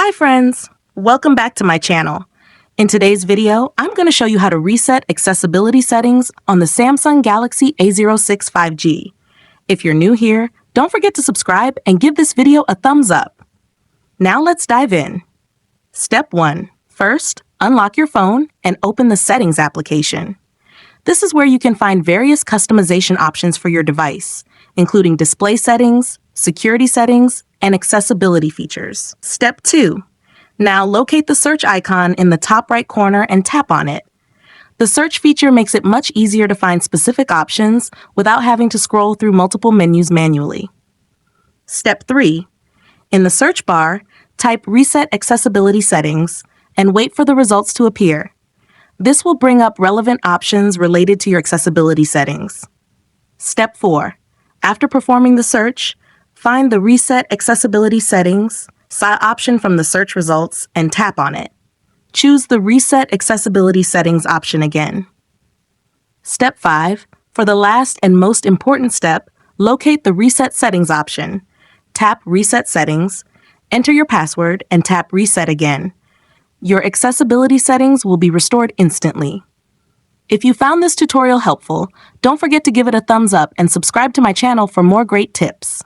Hi friends! Welcome back to my channel. In today's video, I'm going to show you how to reset accessibility settings on the Samsung Galaxy A06 5G. If you're new here, don't forget to subscribe and give this video a thumbs up. Now let's dive in. Step 1. First, unlock your phone and open the Settings application. This is where you can find various customization options for your device, including display settings, security settings, and accessibility features. Step 2. Now locate the search icon in the top right corner and tap on it. The search feature makes it much easier to find specific options without having to scroll through multiple menus manually. Step 3. In the search bar, type Reset Accessibility Settings and wait for the results to appear. This will bring up relevant options related to your accessibility settings. Step 4. After performing the search, find the Reset Accessibility Settings option from the search results and tap on it. Choose the Reset Accessibility Settings option again. Step 5. For the last and most important step, locate the Reset Settings option. Tap Reset Settings, enter your password, and tap Reset again. Your accessibility settings will be restored instantly. If you found this tutorial helpful, don't forget to give it a thumbs up and subscribe to my channel for more great tips.